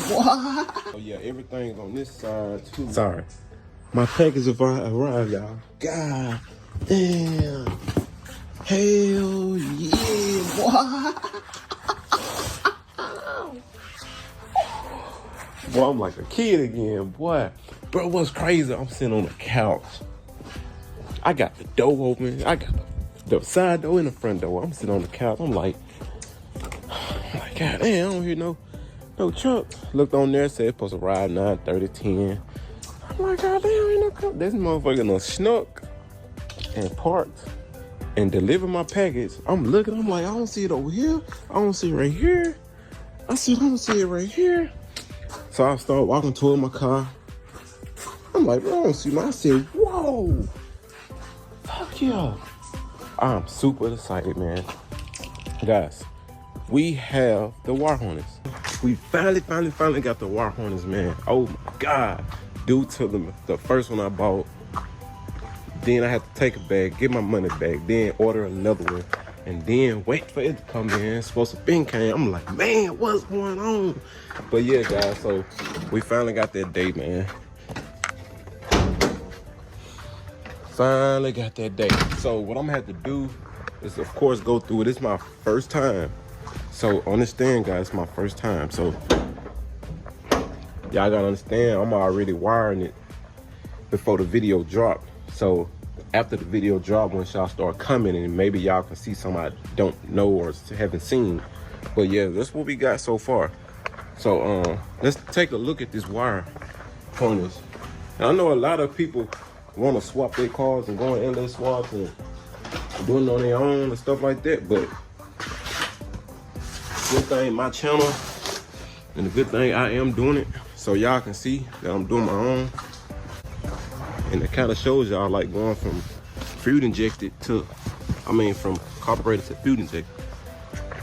What? Oh yeah, everything's on this side too. Sorry. My package arrived, y'all. God damn. Hell yeah. What? Boy, I'm like a kid again, boy. Bro, what's crazy? I'm sitting on the couch. I got the door open. I got the side door and the front door. I'm sitting on the couch. I'm like, God damn, I don't hear no truck. Looked on there, said it's supposed to ride 9:30, 10. I'm like, God damn, ain't no truck. This motherfucker done snuck and parked and delivered my package. I'm looking, I'm like, I don't see it over here. I don't see it right here. I don't see it right here. So I start walking toward my car. I'm like, bro, I don't see my. I said, whoa. Fuck yeah. I'm super excited, man. Guys, we have the War Hornets. We finally got the War Hornets, man. Oh my God. Due to the first one I bought, then I had to take it back, get my money back, then order another one, and then wait for it to come in. It's supposed to be came. I'm like, man, what's going on? But yeah, guys, so we finally got that day, man. Finally got that day. So what I'm gonna have to do is, of course, go through it. It's my first time. So understand, guys, it's my first time. So y'all gotta understand, I'm already wiring it before the video dropped. So after the video drop, when y'all start coming, and maybe y'all can see some I don't know or haven't seen. But yeah, that's what we got so far. So let's take a look at this wire harness. And I know a lot of people want to swap their cars and go on endless swaps and doing it on their own and stuff like that, but good thing my channel, and the good thing I am doing it so y'all can see that I'm doing my own. And it kind of shows y'all like going from fuel injected to, from carburetor to fuel injected.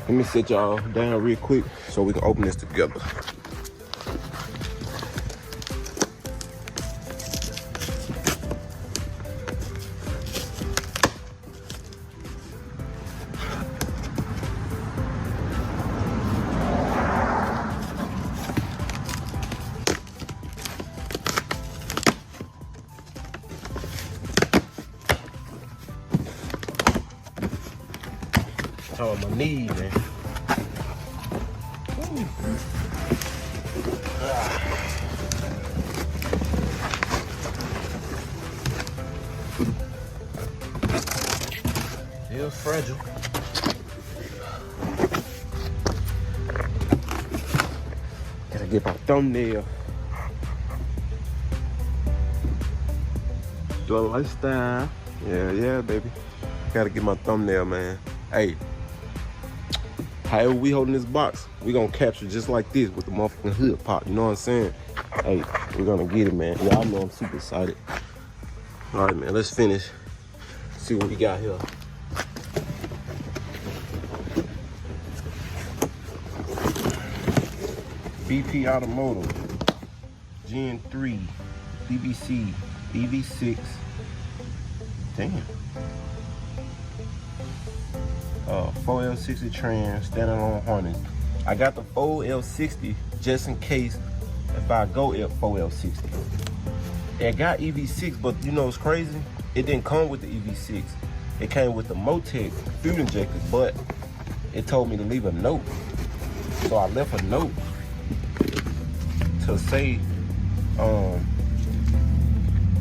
Let me sit y'all down real quick so we can open this together. On my knees, man. Still fragile. Gotta get my thumbnail. Do a lifestyle. Yeah, baby. Gotta get my thumbnail, man. Hey. However we holding this box, we gonna capture just like this with the motherfucking hood pop, you know what I'm saying? Hey, we're gonna get it, man. Y'all know I'm super excited. All right, man, let's finish. See what we got here. BP Automotive, Gen 3, BBC, EV6. Damn. 4L60 trans, standalone harness. I got the 4L60 just in case if I go 4L60. It got EV6, but you know what's crazy? It didn't come with the EV6. It came with the Motec fuel injector, but it told me to leave a note. So I left a note to say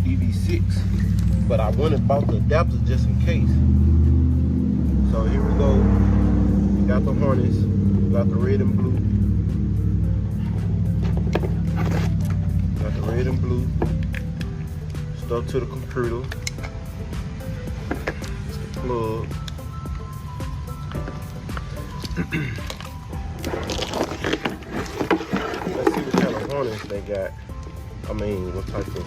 EV6, but I went and bought the adapter just in case. So here we go. We got the harness, got the red and blue. Got the red and blue. Stuck to the computer. It's the plug. Let's see what kind of harness they got. What type of.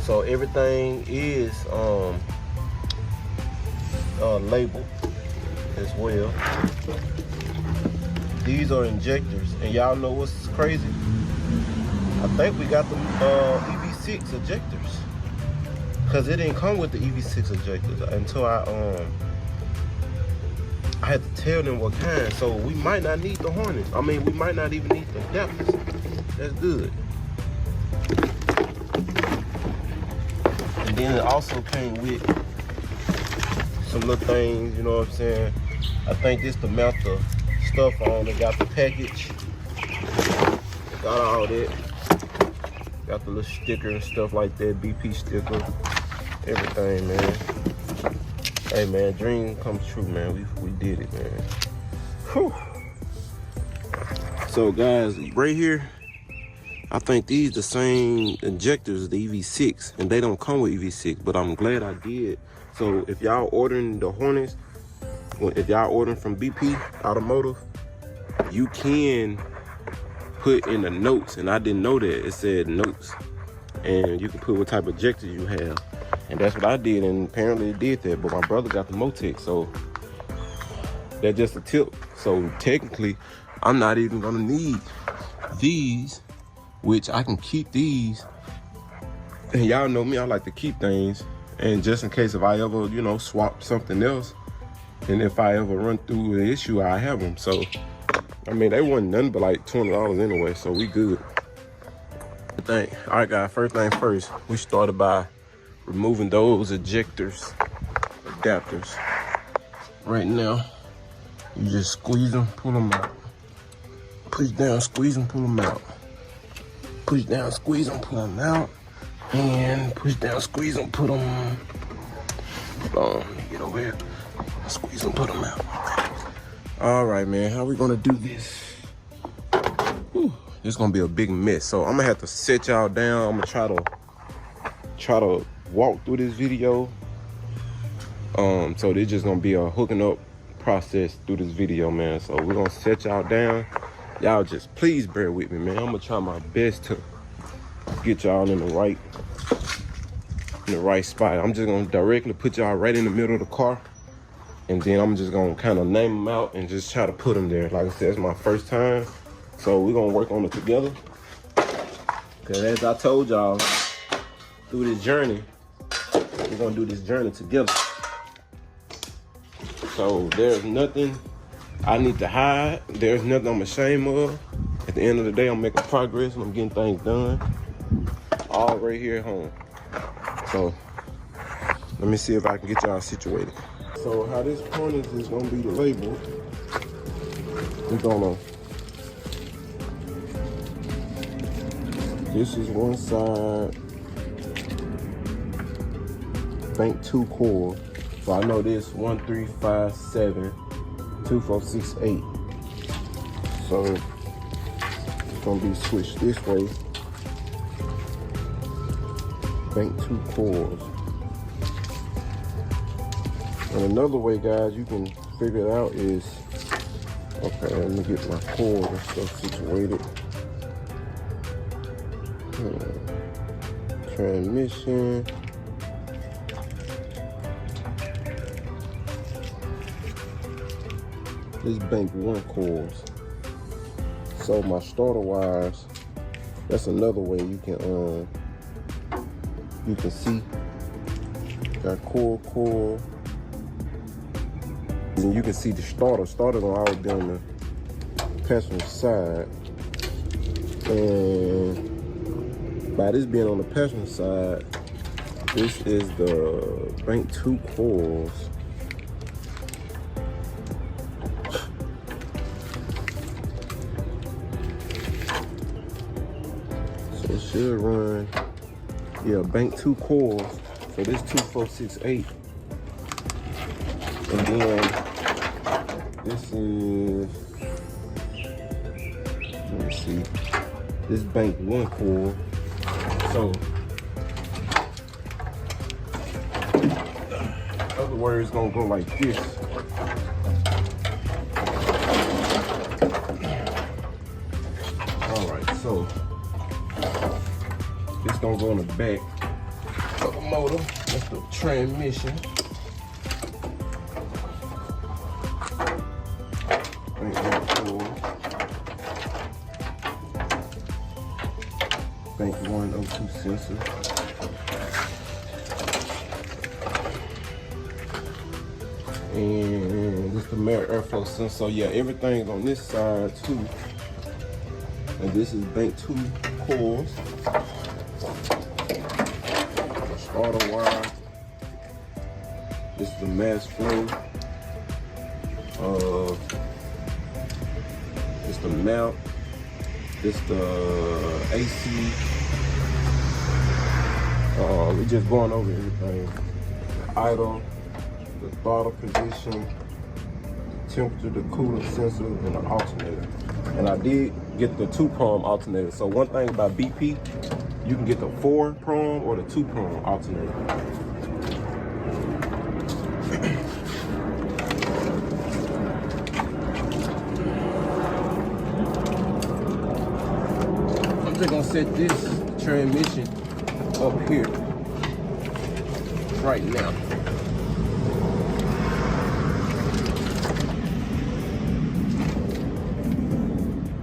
So everything is labeled as well. These are injectors, and y'all know what's crazy? I think we got the EV6 ejectors, because it didn't come with the EV6 ejectors until I I had to tell them what kind. So we might not need the harness. I mean, we might not even need the adapters. That's good. And then it also came with some little things, you know what I'm saying? I think this to mount the stuff on. They got the package. Got all that. Got the little sticker and stuff like that, BP sticker, everything, man. Hey, man, dream comes true, man. We did it, man. Whew. So, guys, right here, I think these the same injectors as the EV6, and they don't come with EV6, but I'm glad I did. So, if y'all ordering the Hornets, if y'all ordering from BP Automotive, you can put in the notes, and I didn't know that it said notes, and you can put what type of injector you have, and that's what I did, and apparently it did that. But my brother got the Motec, so that's just a tip. So technically I'm not even gonna need these, which I can keep these, and y'all know me, I like to keep things, and just in case if I ever, you know, swap something else, and if I ever run through the issue, I have them. So I mean, they wasn't nothing but like $20 anyway, so we good. All right, guys, first thing first, we started by removing those ejectors, adapters. Right now, you just squeeze them, pull them out. Push down, squeeze them, pull them out. Push down, squeeze them, pull them out. And push down, squeeze them, put them. Hold on, let me get over here. Squeeze them, put them out. All right, man, how we gonna do this? Whew, this is gonna be a big mess. So I'm gonna have to set y'all down. I'm gonna try to walk through this video. So this just gonna be a hooking up process through this video, man. So we're gonna set y'all down. Y'all just please bear with me, man. I'm gonna try my best to get y'all in the right spot. I'm just gonna directly put y'all right in the middle of the car. And then I'm just gonna kind of name them out and just try to put them there. Like I said, it's my first time. So we're gonna work on it together. Cause as I told y'all, through this journey, we're gonna do this journey together. So there's nothing I need to hide. There's nothing I'm ashamed of. At the end of the day, I'm making progress and I'm getting things done. All right here at home. So let me see if I can get y'all situated. So how this harness is gonna be labeled, this is one side, bank 2 core. So I know this 1, 3, 5, 7, 2, 4, 6, 8. So it's gonna be switched this way, bank 2 cores. And another way, guys, you can figure it out is, okay, let me get my cord and stuff situated. Transmission. This bank 1 cores. So my starter wires, that's another way you can see. Got core. And you can see the starter. Starter gonna always be on the passenger side. And by this being on the passenger side, this is the bank 2 coils. So it should run, yeah, bank 2 coils. So this 2, 4, 6, 8. And then this is, let me see, this bank 1 core. So, other words, gonna go like this. All right, so this gonna go on the back of the motor. That's the transmission. Bank 1 O2 sensor. And this the mirror airflow sensor. So yeah, everything's on this side too. And this is bank 2 coils. Starter wire. This is the mass flow. This the mount. This the AC. We just going over everything. The idle, the throttle position, the temperature, the coolant sensor, and the alternator. And I did get the 2-prong alternator. So one thing about BP, you can get the 4-prong or the 2-prong alternator. I'm just gonna set this transmission up here right now.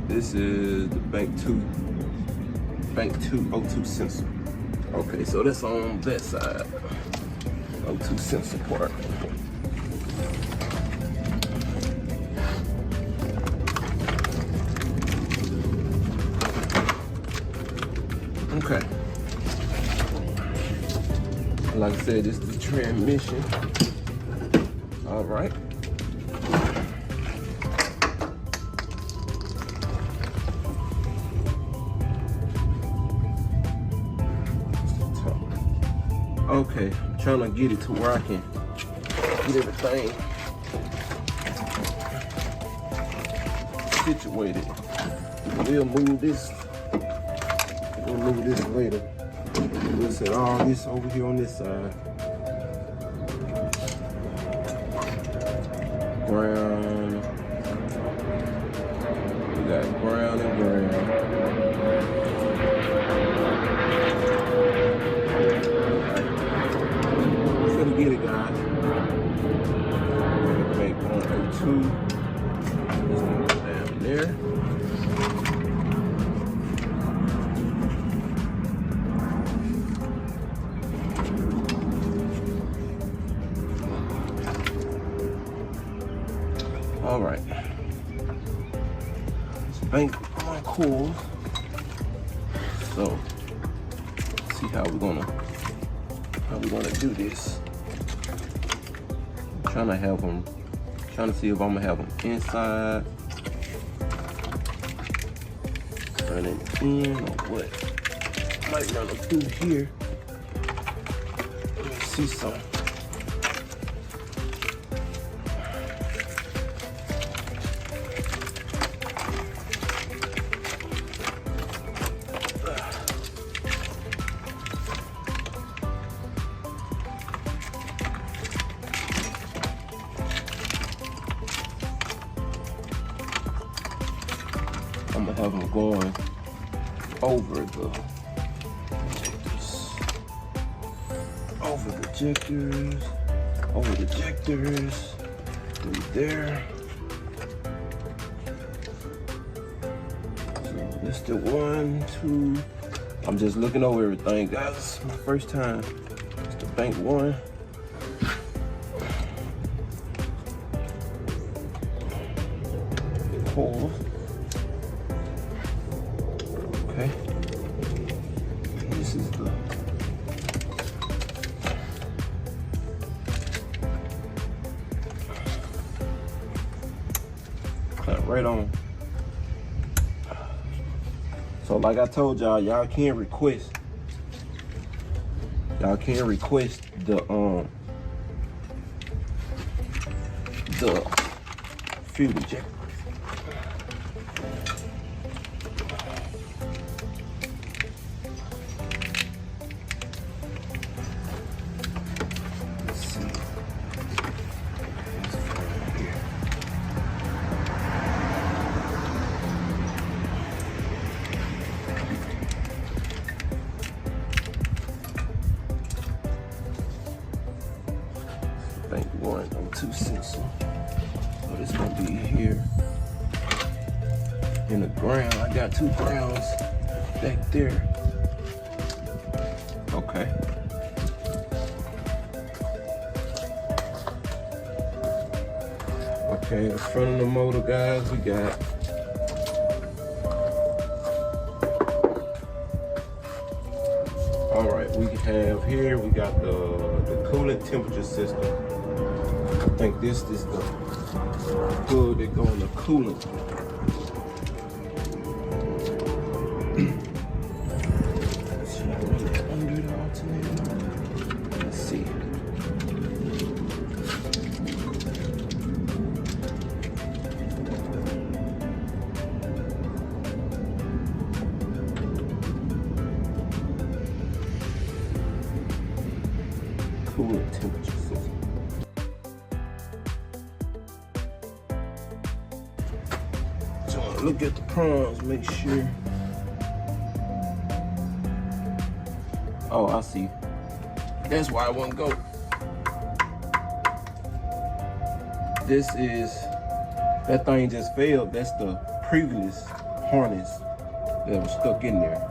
This is the bank 2 O2 sensor. Okay, so that's on that side. O2 sensor part. Okay. Like I said, this is the transmission. All right. Okay, I'm trying to get it to where I can get everything situated. We'll move this. We'll move this later. We'll set all this over here on this side. Ground. We got ground and ground. Get it, guys. Make 102. This one goes down there. All right. Let's bank my coils. So, let's see how we're gonna do this. Trying to see if I'm gonna have them inside, running in or what. Might run them through here. Let me see some. I'm gonna have them going over the ejectors, through there. So this the 1, 2. I'm just looking over everything, guys. This is my first time. It's the bank 1. Coil. Okay. This is the clamp right on. So like I told y'all, y'all can request the fuel injector. Bank 1 O2 sensor. So this gonna be here in the ground. I got 2 grounds back there. Okay. What Okay, the front of the motor, guys, we got all right, we have here, we got the coolant temperature system. I think this is the hood that go in the coolant. Should I run it under the alternator? Let's see. Coolant temperature system. So look at the prongs, make sure. Oh, I see. That's why I won't go. This is, that thing just failed. That's the previous harness that was stuck in there.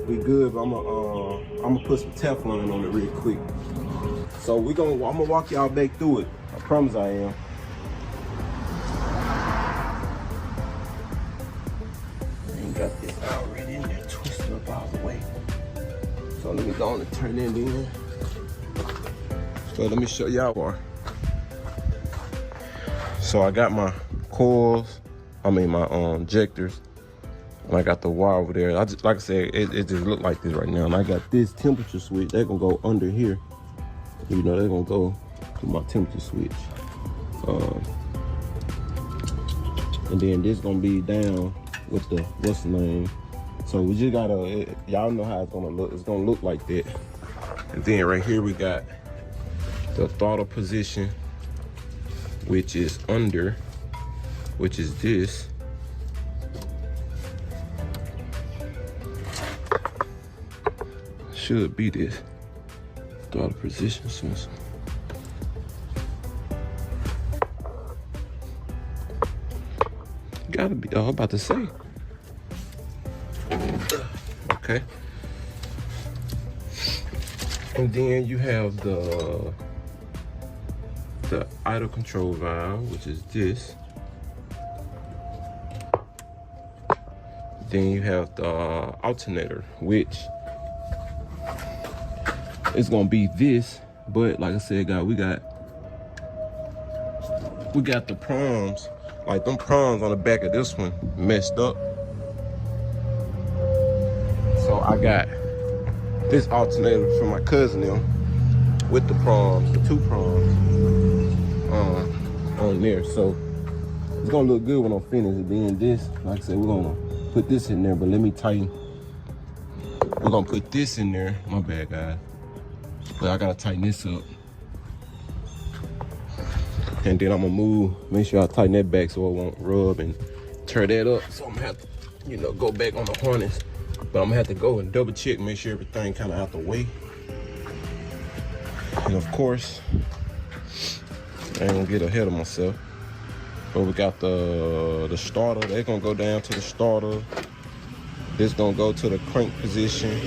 We good, but I'm gonna put some Teflon on it real quick. So I'm gonna walk y'all back through it. I promise I am. I ain't got this already in there, twisted up all the way. So let me go on and turn it in. So let me show y'all. So I got my coils, my injectors. And I got the wire over there. Like I said, it just look like this right now. And I got this temperature switch. They're gonna go under here. You know, they're gonna go to my temperature switch. And then this gonna be down with the, what's the name? So we just gotta, y'all know how it's gonna look. It's gonna look like that. And then right here we got the throttle position, which is under, which is this. Should be this throttle position sensor. Gotta be, I'm about to say. Okay. And then you have the idle control valve, which is this. Then you have the alternator, which it's gonna be this, but like I said, guys, we got the prongs, like them prongs on the back of this one messed up. So I got this alternator from my cousin them with the prongs, the two prongs on there. So it's gonna look good when I'm finished. Then this, like I said, we're gonna put this in there, but let me tighten. We're gonna put this in there. My bad, guys. But I gotta tighten this up. And then I'm gonna make sure I tighten that back so it won't rub and tear that up. So I'm gonna have to, you know, go back on the harness. But I'm gonna have to go and double check, make sure everything kind of out the way. And of course, I ain't gonna get ahead of myself. But we got the starter. They're gonna go down to the starter. This gonna go to the crank position,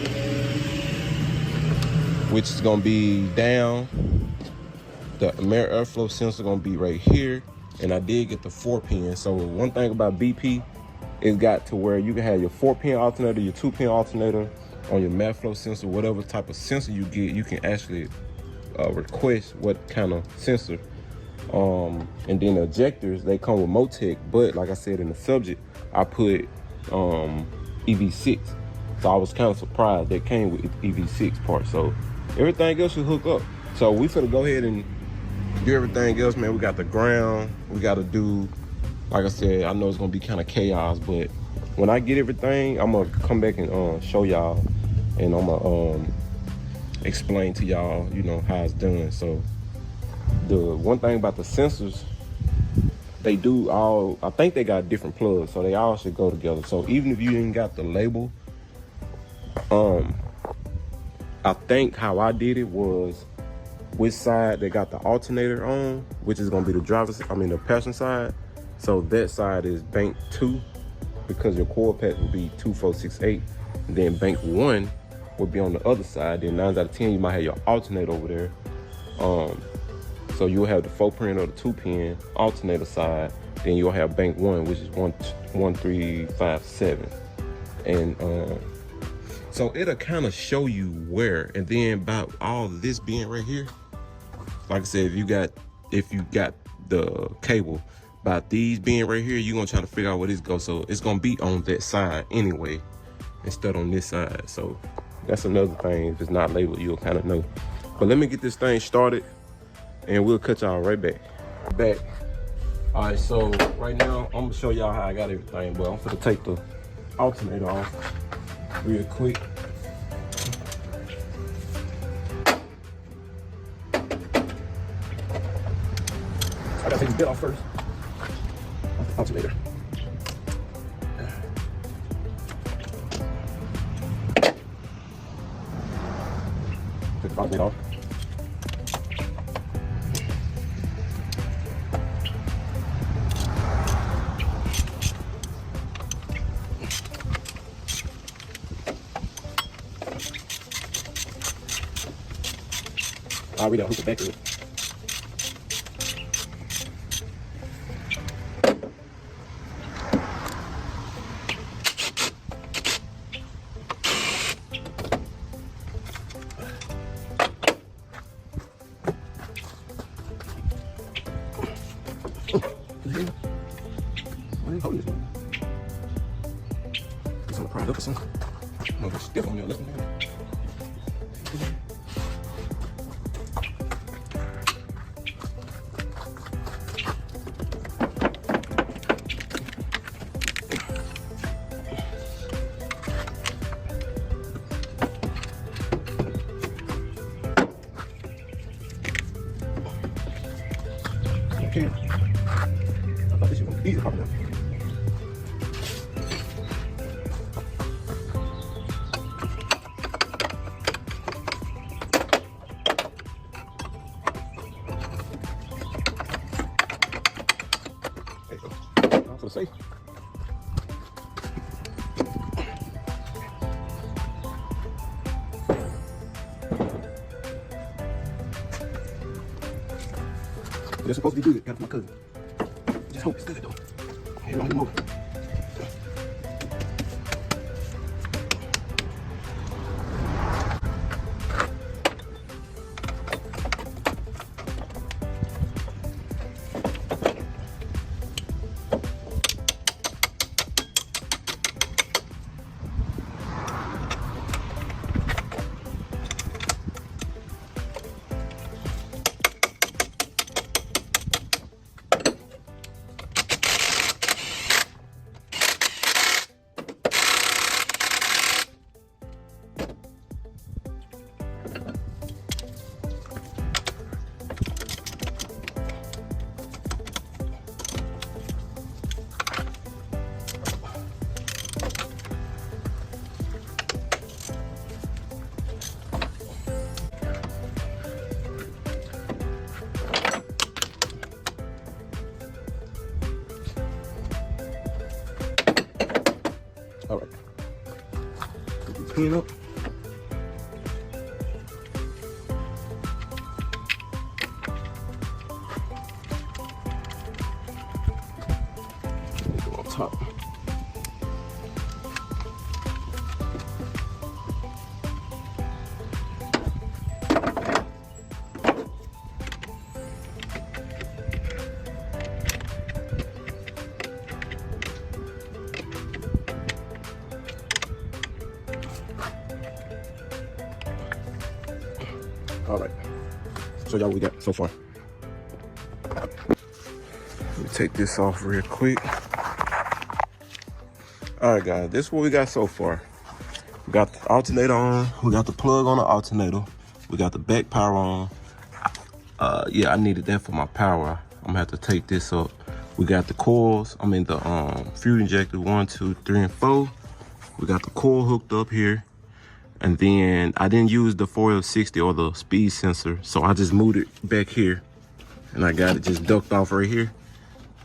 which is gonna be down. The mirror airflow sensor gonna be right here. And I did get the 4-pin. So one thing about BP, it's got to where you can have your 4-pin alternator, your 2-pin alternator on your mass flow sensor, whatever type of sensor you get, you can actually request what kind of sensor. And then the ejectors, they come with Motec, but like I said in the subject, I put EV6. So I was kind of surprised that came with EV6 part. So everything else should hook up. So we finna go ahead and do everything else, man. We got the ground, we gotta do, like I said, I know it's gonna be kind of chaos, but when I get everything, I'm gonna come back and show y'all, and I'm gonna explain to y'all, you know, how it's done. So the one thing about the sensors, they do all, I think they got different plugs, so they all should go together. So even if you didn't got the label, I think how I did it was which side they got the alternator on, which is gonna be the the passenger side. So that side is bank 2, because your coil pack will be 2468. And then bank 1 will be on the other side. Then 9 out of 10, you might have your alternator over there. So you'll have the 4-pin or the 2-pin alternator side. Then you'll have bank 1, which is 1, 3, 5, 7. And so it'll kind of show you where. And then about all of this being right here, like I said, if you got the cable, about these being right here, you're gonna try to figure out where this goes. So it's gonna be on that side anyway, instead on this side. So that's another thing. If it's not labeled, you'll kind of know. But let me get this thing started and we'll cut y'all right back. All right, so right now I'm gonna show y'all how I got everything, but I'm gonna take the alternator off real quick. I gotta take this bit off first. Alternator. Take the alternator off. We gotta hook it back to it. Why ain't holding this one? It's gonna pry it up or something. I'm gonna stiff on your left hand. Okay. I thought this was gonna be easy popping up. There you go. Now for the safe. It's supposed to be good. Got it from my cousin. Just hope it's good though. Here, don't move. All right. Clean up. Go on top. All right, show y'all what we got so far. Let me take this off real quick. All right, guys, this is what we got so far. We got the alternator on. We got the plug on the alternator. We got the back power on. Yeah, I needed that for my power. I'm gonna have to take this up. We got the coils. I mean the fuel injector 1, 2, 3, and 4. We got the coil hooked up here. And then I didn't use the 4L60 or the speed sensor, so I just moved it back here, and I got it just ducked off right here.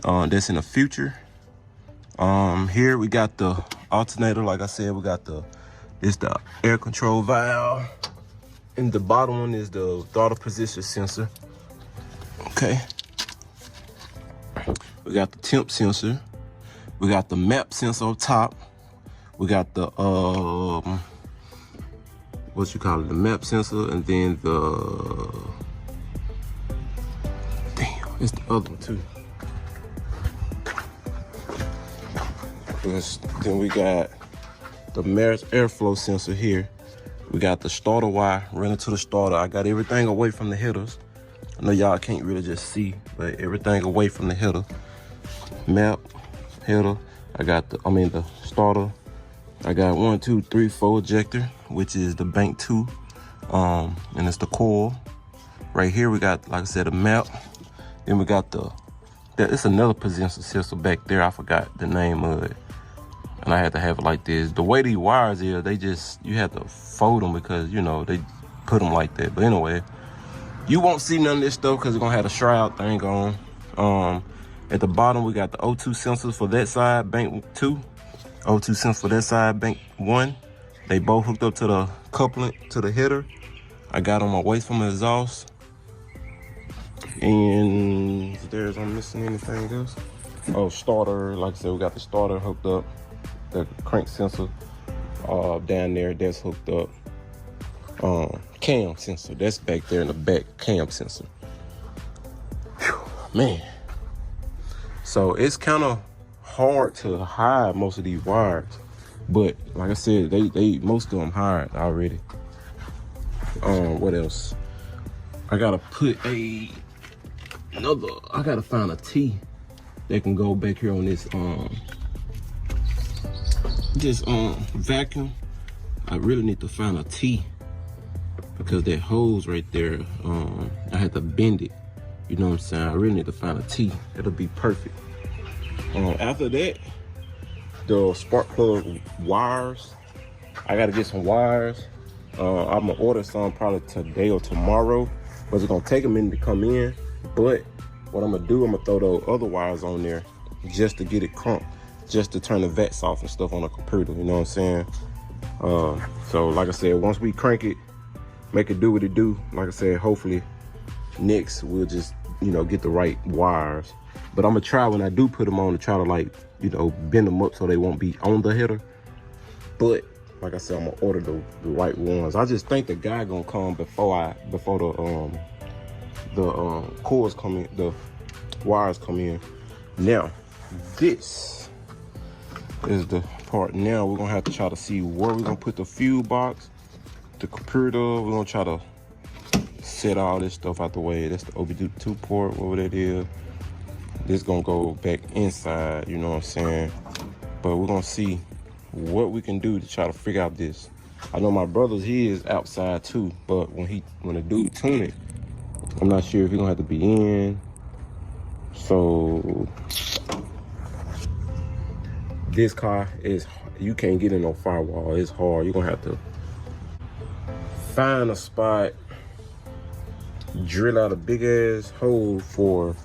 That's in the future. Here we got the alternator. Like I said, we got the air control valve, and the bottom one is the throttle position sensor. Okay. We got the temp sensor. We got the map sensor up top. We got the what you call it, the map sensor, and then the it's the other one too. Then we got the airflow sensor here. We got the starter wire running to the starter. I got everything away from the headers. I know y'all can't really just see, but everything away from the header. Map, header. I got the starter. I got 1, 2, 3, 4 ejector, which is the bank 2, and it's the coil. Right here we got, like I said, a map. Then we got it's another position sensor back there. I forgot the name of it, and I had to have it like this. The way these wires is, you have to fold them because they put them like that. But anyway, you won't see none of this stuff because it's gonna have a shroud thing on. At the bottom we got the O2 sensors for that side, bank 2. O2 sensor for that side, bank 1. They both hooked up to the coupling to the header. I got on my waste from the exhaust. And I'm missing anything else? Oh, starter. Like I said, we got the starter hooked up. The crank sensor down there, that's hooked up. Cam sensor, that's back there in the back, cam sensor. Whew, man. So it's kind of hard to hide most of these wires, but like I said, they most of them hide already. What else? I gotta put I gotta find a T that can go back here on this vacuum. I really need to find a T because that hose right there, I had to bend it. You know what I'm saying? I really need to find a T. It'll be perfect. After that, the spark plug wires. I gotta get some wires. I'm gonna order some probably today or tomorrow, but it's gonna take a minute to come in. But what I'm gonna do, I'm gonna throw those other wires on there just to get it crunked, just to turn the vats off and stuff on the computer. You know what I'm saying? So like I said, once we crank it, make it do what it do. Like I said, hopefully next we'll just get the right wires. But I'm gonna try when I do put them on to try to bend them up so they won't be on the header. But like I said, I'm gonna order the right ones. I just think the guy gonna come before the cords come in, the wires come in. Now this is the part. Now we're gonna have to try to see where we're gonna put the fuel box, the computer. We're gonna try to set all this stuff out the way. That's the OB2 port, whatever that is. This gonna go back inside, you know what I'm saying? But we're gonna see what we can do to try to figure out this. I know my brother's, he is outside too, but when the dude tune it, I'm not sure if he's gonna have to be in. So this car you can't get in no firewall. It's hard. You're gonna have to find a spot, drill out a big ass hole for.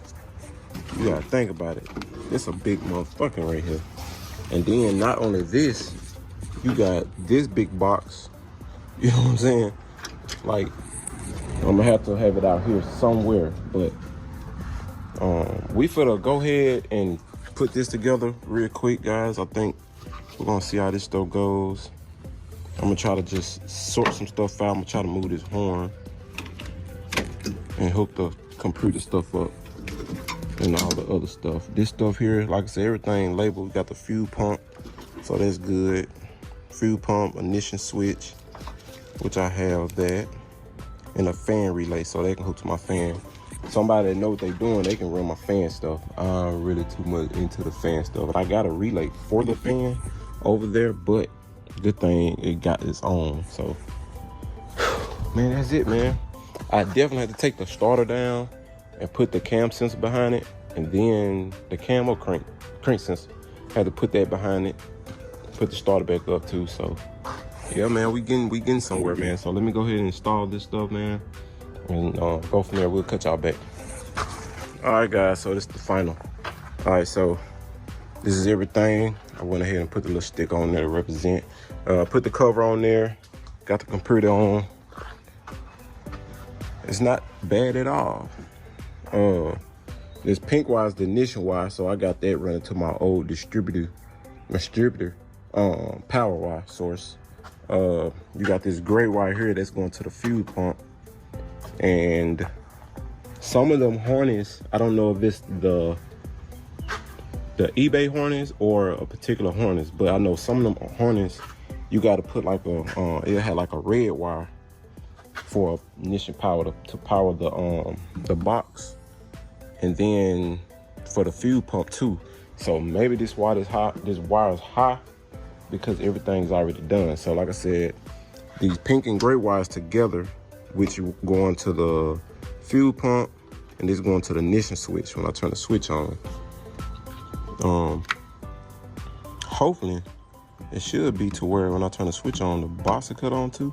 You gotta think about it. It's a big motherfucker right here. And then not only this, you got this big box. You know what I'm saying? Like, I'm gonna have to have it out here somewhere. But we finna go ahead and put this together real quick, guys. I think we're gonna see how this stuff goes. I'm gonna try to just sort some stuff out. I'm gonna try to move this horn and hook the computer stuff up and all the other stuff. This stuff here, like I said, everything labeled. We got the fuel pump, so that's good. Fuel pump, ignition switch, which I have that, and a fan relay, so they can hook to my fan. Somebody that know what they're doing, they can run my fan stuff. I'm really too much into the fan stuff. But I got a relay for the fan over there, but good thing it got its own. So, man, that's it, man. I definitely had to take the starter down and put the cam sensor behind it, and then the cam or crank sensor. Had to put that behind it, put the starter back up too. So yeah, man, we getting somewhere, man. So let me go ahead and install this stuff, man, and go from there. We'll cut y'all back. All right, guys, so this is the final. All right, so this is everything. I went ahead and put the little stick on there to represent. Put the cover on there, got the computer on. It's not bad at all. This pink wire is the ignition wire, so I got that running to my old distributor power wire source. You got this gray wire here that's going to the fuel pump, and some of them harness, I don't know if it's the eBay harness or a particular harness, but I know some of them harness you got to put like a it had like a red wire for ignition power to power the box, and then for the fuel pump too. So maybe this wire is high because everything's already done. So like I said, these pink and gray wires together, which go onto the fuel pump, and this going to the ignition switch when I turn the switch on. Hopefully it should be to where when I turn the switch on, the box will cut on too.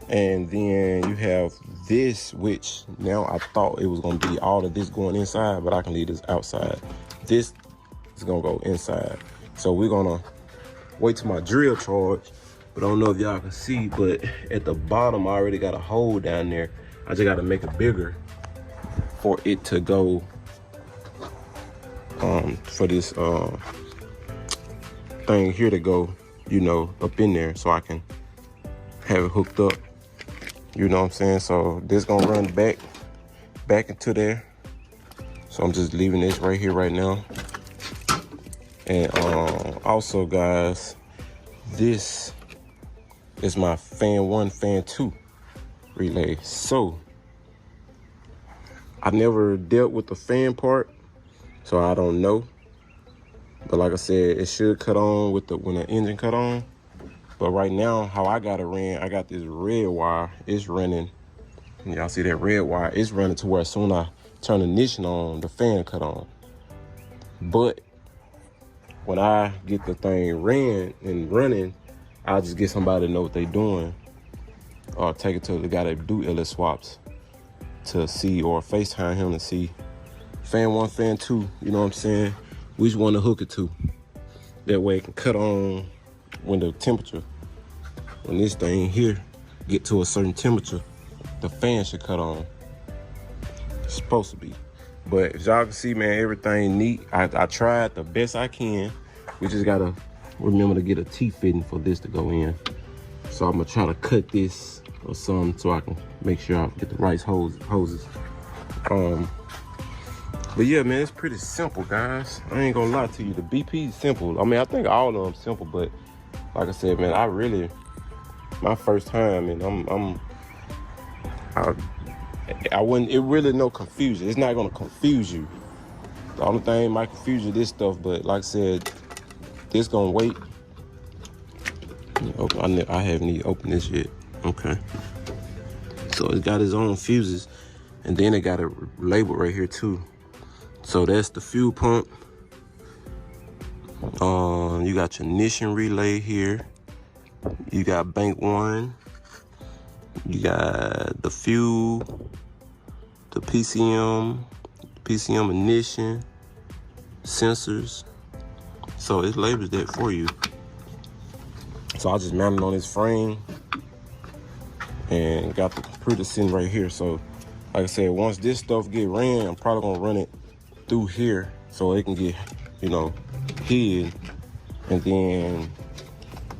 And then you have this, which now I thought it was gonna be all of this going inside, but I can leave this outside. This is gonna go inside. So we're gonna wait till my drill charge, but I don't know if y'all can see, but at the bottom I already got a hole down there. I just gotta make it bigger for it to go for this thing here to go, you know, up in there so I can have it hooked up. You know what I'm saying? So this gonna run back into there. So I'm just leaving this right here right now. And also guys, this is my fan 1, fan 2 relay. So I never dealt with the fan part, so I don't know. But like I said, it should cut on with when the engine cut on. But right now, how I got it ran, I got this red wire. It's running. Y'all see that red wire? It's running to where as soon as I turn the ignition on, the fan cut on. But when I get the thing ran and running, I'll just get somebody to know what they're doing, or take it to the guy that do LS swaps to see, or FaceTime him to see fan 1, fan 2. You know what I'm saying? Which one to hook it to. That way it can cut on when the temperature, when this thing here get to a certain temperature, the fan should cut on. It's supposed to be. But as y'all can see, man, everything neat. I tried the best I can. We just gotta remember to get a T-fitting for this to go in. So I'm gonna try to cut this or something so I can make sure I get the right hoses. But yeah, man, it's pretty simple, guys. I ain't gonna lie to you. The BP is simple. I mean, I think all of them simple, but like I said, man, my first time, and I wouldn't, it really no confusion. It's not gonna confuse you. The only thing might confuse you this stuff, but like I said, this gonna wait. I haven't even opened this yet. Okay. So it's got its own fuses, and then it got it labeled right here too. So that's the fuel pump. You got your ignition relay here. You got bank 1. You got the fuel, the PCM ignition, sensors. So it labels that for you. So I just mounted on this frame and got the computer sitting right here. So like I said, once this stuff get ran, I'm probably gonna run it through here so it can get, you know, hid, and then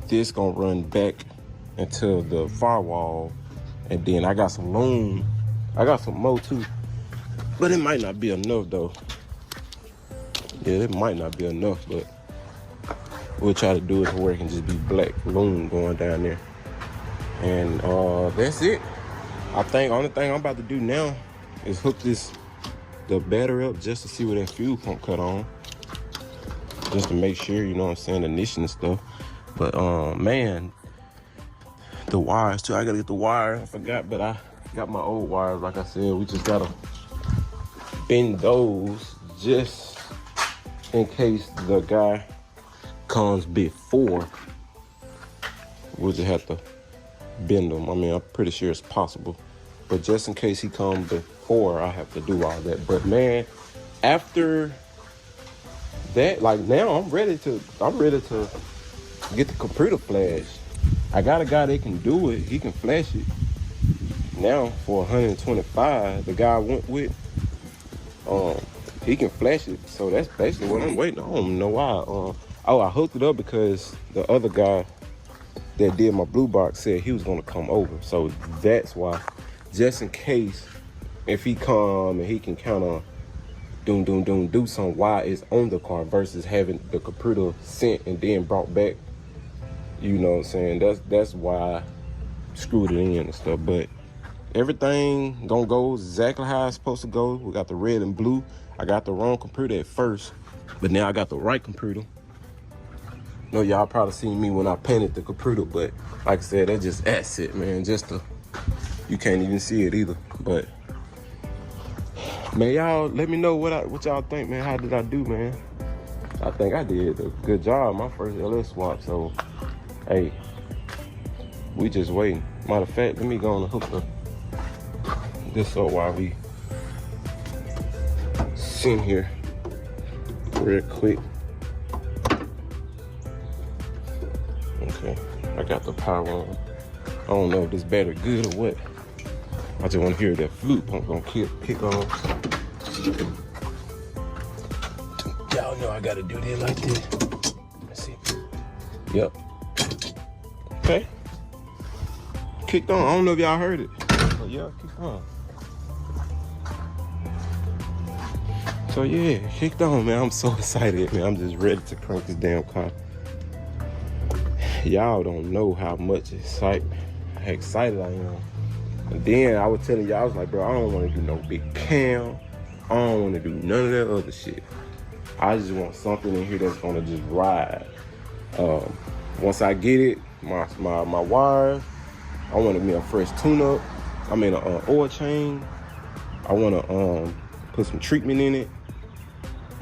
this gonna run back into the firewall, and then I got some loom. I got some more too, but it might not be enough though. Yeah, it might not be enough, but we'll try to do it to where it can just be black loom going down there. And that's it. I think only thing I'm about to do now is hook the battery up just to see where that fuel pump cut on, just to make sure, you know what I'm saying, the ignition and stuff. But man, the wires too, I gotta get the wires. I forgot, but I got my old wires. Like I said, we just gotta bend those just in case the guy comes before. We'll just have to bend them. I mean, I'm pretty sure it's possible, but just in case he comes before, I have to do all that. But man, after that, like now I'm ready to get the computer flash. I got a guy that can do it. He can flash it now for 125. The guy I went with, he can flash it. So that's basically what I'm waiting on. I don't know why. Oh, I hooked it up because the other guy that did my blue box said he was gonna come over. So that's why, just in case, if he come and he can kind of do something while it's on the car versus having the computer sent and then brought back. You know what I'm saying? That's why I screwed it in and stuff. But everything gonna go exactly how it's supposed to go. We got the red and blue. I got the wrong computer at first, but now I got the right computer. No, y'all probably seen me when I painted the computer, but like I said, that's just asset, man. You can't even see it either. But man, y'all let me know what y'all think, man. How did I do, man? I think I did a good job. My first LS swap, so hey, we just waiting. Matter of fact, let me go on the hook this up while we sitting here real quick. Okay, I got the power on. I don't know if this battery good or what. I just want to hear that flute. I'm gonna kick on. Y'all know I gotta do this like this. Let's see. Yep. Okay. Kicked on. I don't know if y'all heard it. But yeah, kicked on. So yeah, kicked on, man. I'm so excited, man. I'm just ready to crank this damn car. Y'all don't know how much excited I am. And then I was telling y'all, I was like, bro, I don't want to do no big cam. I don't want to do none of that other shit. I just want something in here that's gonna just ride. Once I get it, my wires, I want me a fresh tune-up. I mean, an oil change. I want to put some treatment in it.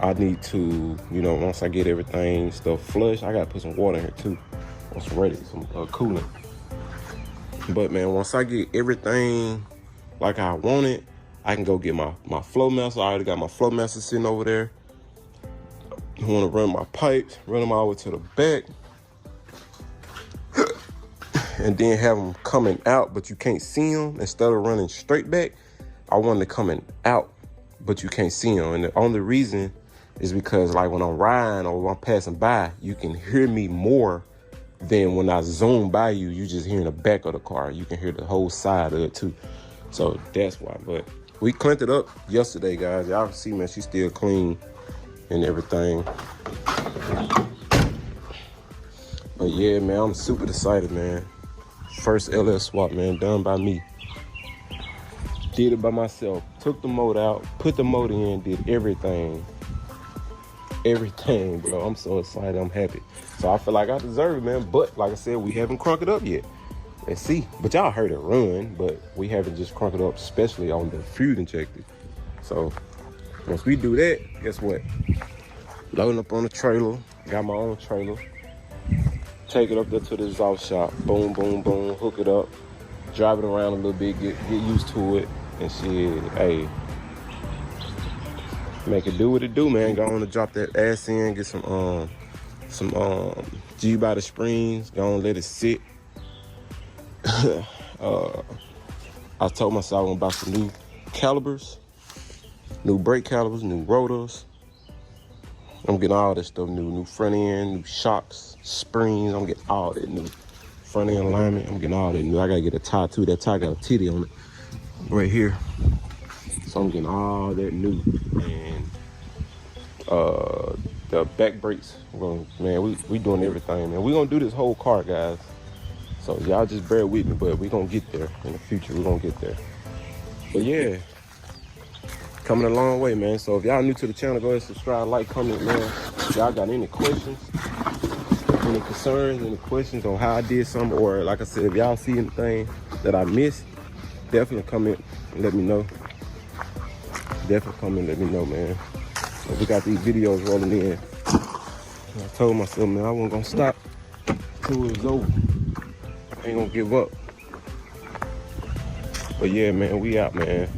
I need to, once I get everything stuff flush, I gotta put some water in here too. Once ready, some coolant. But man, once I get everything like I want it, I can go get my flow master. I already got my flow master sitting over there. I want to run my pipes, run them all the way to the back, and then have them coming out, but you can't see them. Instead of running straight back, I want them coming out, but you can't see them. And the only reason is because, like, when I'm riding or when I'm passing by, you can hear me more than when I zoom by you. You just hearing the back of the car. You can hear the whole side of it too. So that's why. But we cleaned it up yesterday, guys. Y'all can see, man, she's still clean and everything. But yeah, man, I'm super excited, man. First LS swap, man, done by me. Did it by myself. Took the motor out, put the motor in, did everything. Everything, bro. I'm so excited. I'm happy. So I feel like I deserve it, man. But like I said, we haven't crunked it up yet. Let's see. But y'all heard it run, but we haven't just crunked it up, especially on the fuel injector. So once we do that, guess what? Loading up on the trailer. Got my own trailer. Take it up there to the exhaust shop. Boom, boom, boom. Hook it up. Drive it around a little bit. Get used to it. And shit, hey, make it do what it do, man. Go on and drop that ass in. Get some G by the springs. Go on, let it sit. I told myself I was gonna buy some new calibers, new brake calibers, new rotors. I'm getting all this stuff new front end, new shocks, springs. I'm getting all that new front end alignment. I'm getting all that new. I gotta get a tie too. That tie got a titty on it right here. So I'm getting all that new. And the back brakes, man, we doing everything, man. We gonna do this whole car, guys. So y'all just bear with me, but we gonna get there in the future. We gonna get there. But yeah, coming a long way, man. So if y'all new to the channel, go ahead and subscribe, like, comment, man. If y'all got any questions, any concerns, any questions on how I did something, or like I said, if y'all see anything that I missed, definitely comment and let me know. Definitely comment and let me know, man. So we got these videos rolling in. And I told myself, man, I wasn't gonna stop till it was over. I ain't gonna give up. But yeah, man, we out, man.